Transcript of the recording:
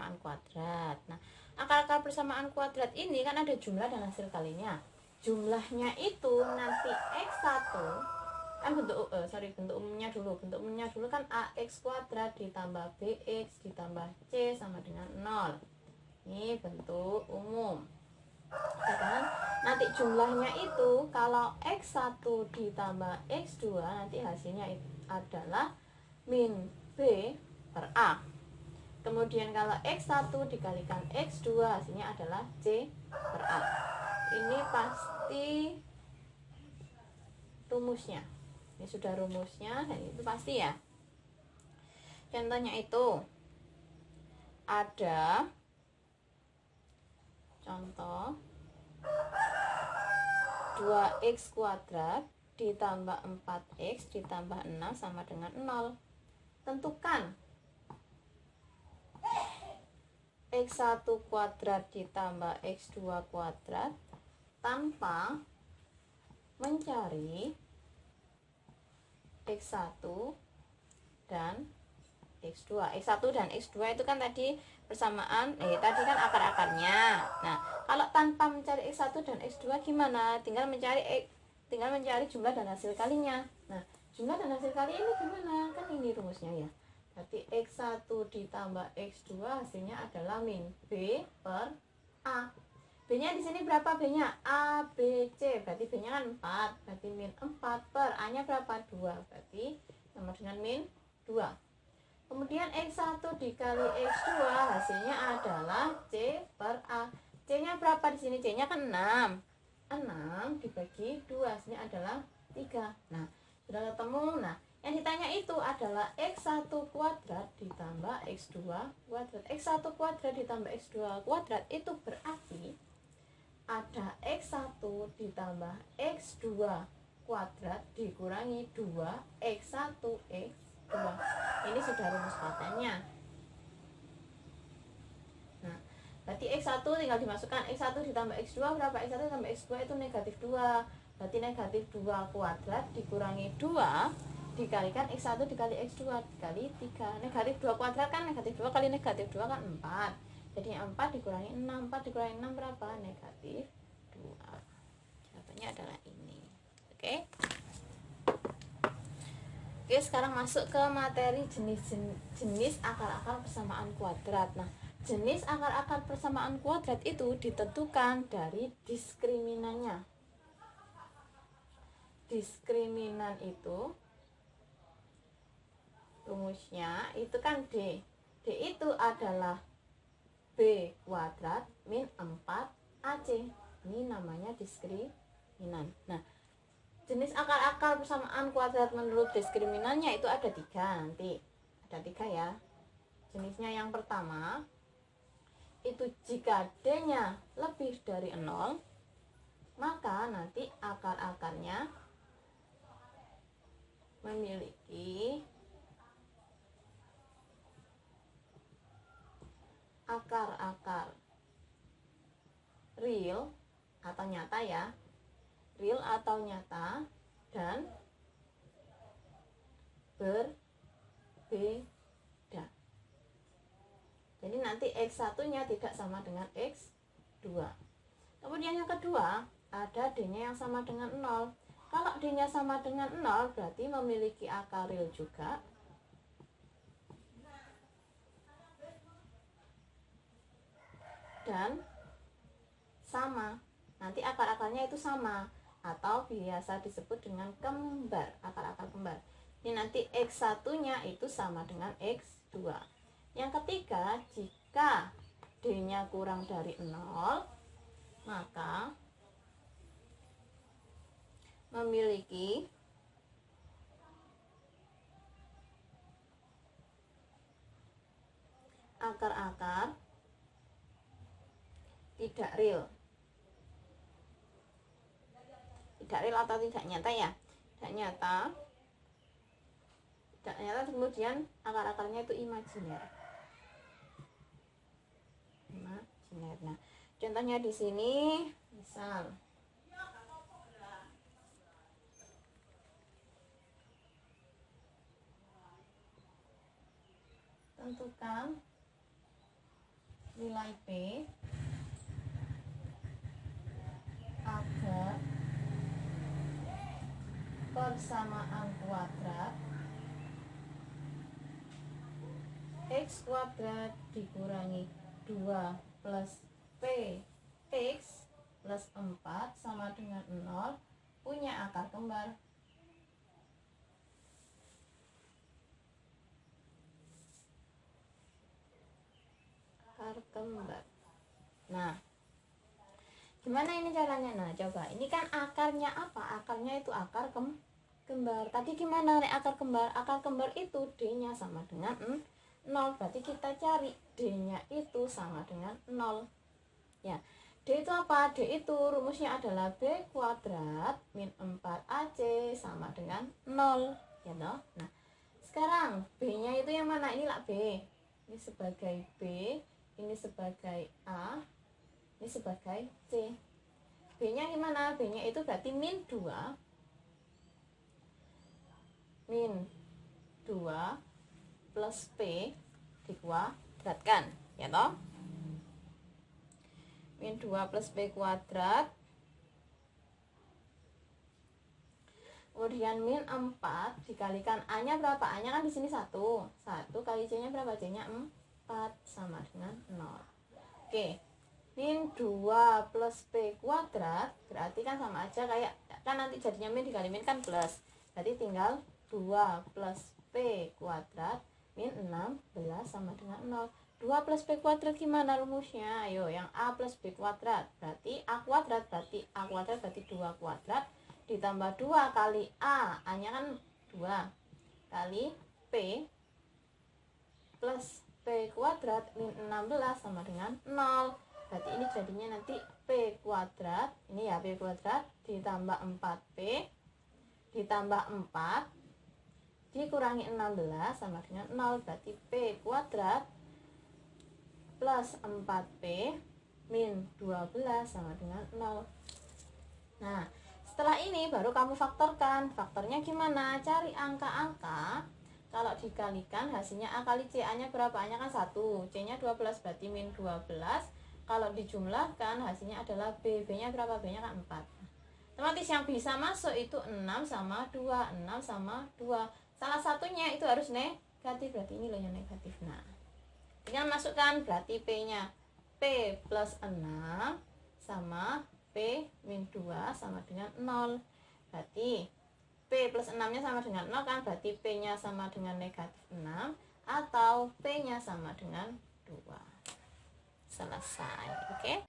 persamaan kuadrat. Nah, akar-akar persamaan kuadrat ini kan ada jumlah dan hasil kalinya. Jumlahnya itu nanti X1 kan bentuk umumnya dulu. Bentuk umumnya dulu kan AX kuadrat ditambah BX ditambah C sama dengan 0. Ini bentuk umum. Ya kan? Nanti jumlahnya itu kalau X1 ditambah X2 nanti hasilnya adalah min B per A. Kemudian kalau X1 dikalikan X2 hasilnya adalah C per A. Ini pasti rumusnya. Ini sudah rumusnya dan itu pasti ya. Contohnya itu ada contoh 2x kuadrat ditambah 4x ditambah 6 sama dengan 0. Tentukan x1 kuadrat ditambah x2 kuadrat tanpa mencari X1 dan X2. X1 dan X2 itu kan tadi persamaan, tadi kan akar-akarnya. Nah, kalau tanpa mencari X1 dan X2 gimana? Tinggal mencari jumlah dan hasil kalinya. Nah, jumlah dan hasil kali ini gimana? Kan ini rumusnya ya. Berarti X1 ditambah X2 hasilnya adalah min B per A. B-nya di sini berapa B-nya? A, B, C. Berarti B-nya kan 4. Berarti min 4 per A-nya berapa? 2. Berarti sama dengan min 2. Kemudian X1 dikali X2 hasilnya adalah C per A. C-nya berapa di sini? C-nya kan 6. 6 dibagi 2 hasilnya adalah 3. Nah, sudah ketemu. Nah, yang ditanya itu adalah X1 kuadrat ditambah X2 kuadrat. X1 kuadrat ditambah X2 kuadrat itu berarti ada X1 ditambah X2 kuadrat dikurangi 2 X1 X2. Ini sudah rumus patennya. Nah, berarti X1 tinggal dimasukkan. X1 ditambah X2 berapa? X1 ditambah X2 itu negatif 2. Berarti negatif 2 kuadrat dikurangi 2 dikalikan X1 dikali X2 dikali 3. Negatif 2 kuadrat kan negatif 2 kali negatif 2 kan 4. Jadi 4 dikurangi 6. 4 dikurangi 6 berapa? Negatif 2. Jawabannya adalah ini. Oke. Oke, sekarang masuk ke materi jenis akar-akar persamaan kuadrat. Nah, jenis akar-akar persamaan kuadrat itu ditentukan dari diskriminannya. Diskriminan itu rumusnya itu kan D. D itu adalah B kuadrat min 4 AC. Ini namanya diskriminan. Nah, jenis akar-akar persamaan kuadrat menurut diskriminannya itu ada 3 nanti. Ada 3 ya. Jenisnya yang pertama itu jika D-nya lebih dari 0, maka nanti akar-akarnya memiliki akar-akar real atau nyata ya, real atau nyata dan berbeda. Jadi nanti X1 nya tidak sama dengan X2. Kemudian yang kedua ada D-nya yang sama dengan 0. Kalau D-nya sama dengan 0 berarti memiliki akar real juga dan sama. Nanti akar-akarnya itu sama atau biasa disebut dengan kembar, akar-akar kembar. Ini nanti X1 nya itu sama dengan X2. Yang ketiga, jika D-nya kurang dari 0, maka memiliki akar-akar tidak real. Tidak real atau tidak nyata ya? Tidak nyata. Tidak nyata, kemudian akar-akarnya itu imajiner. Imajiner. Nah, contohnya di sini misal tentukan nilai P agar persamaan kuadrat X kuadrat dikurangi 2 plus P X plus 4 sama dengan 0 punya akar kembar. Akar kembar. Nah, gimana ini caranya? Nah, coba. Ini kan akarnya apa? Akarnya itu akar kembar. Tadi gimana nih akar kembar? Akar kembar itu D-nya sama dengan 0. Berarti kita cari D-nya itu sama dengan 0. Ya. D itu apa? D itu rumusnya adalah B kuadrat min 4AC sama dengan 0. Ya toh? Nah, sekarang B-nya itu yang mana? Ini lah B. Ini sebagai B, ini sebagai A, ini sebagai C. B-nya gimana? B-nya itu berarti min 2 plus P dikuadratkan, ya toh? Min 2 plus P kuadrat, kemudian min 4 dikalikan A-nya berapa? A-nya kan di sini 1 kali C-nya berapa? C-nya 4 sama dengan 0. Oke, min 2 plus P kuadrat berarti kan sama aja kayak, kan nanti jadinya min dikali min kan plus, berarti tinggal 2 plus P kuadrat min 16 sama dengan 0. 2 plus P kuadrat gimana rumusnya? Ayo, yang A plus B kuadrat berarti A kuadrat, berarti A kuadrat berarti 2 kuadrat ditambah 2 kali A, A-nya kan 2 kali P plus P kuadrat min 16 sama dengan 0. Berarti ini jadinya nanti P kuadrat, ini ya P kuadrat ditambah 4P ditambah 4 dikurangi 16 sama dengan 0. Berarti P kuadrat plus 4P min 12 sama dengan 0. Nah, setelah ini baru kamu faktorkan. Faktornya gimana? Cari angka-angka. Kalau dikalikan hasilnya A kali C. A nya berapa? A nya kan 1, C nya 12 berarti min 12. Kalau dijumlahkan hasilnya adalah B. B nya berapa? B nya kan 4. Otomatis yang bisa masuk itu 6 sama 2. 6 sama 2. Salah satunya itu harus negatif, berarti ini loh yang negatif. Nah, tinggal masukkan, berarti P nya P plus 6 sama P min 2 sama dengan 0. Berarti P plus 6 nya sama dengan 0 kan, berarti P nya sama dengan negatif 6 atau P nya sama dengan 2. Selesai. Oke.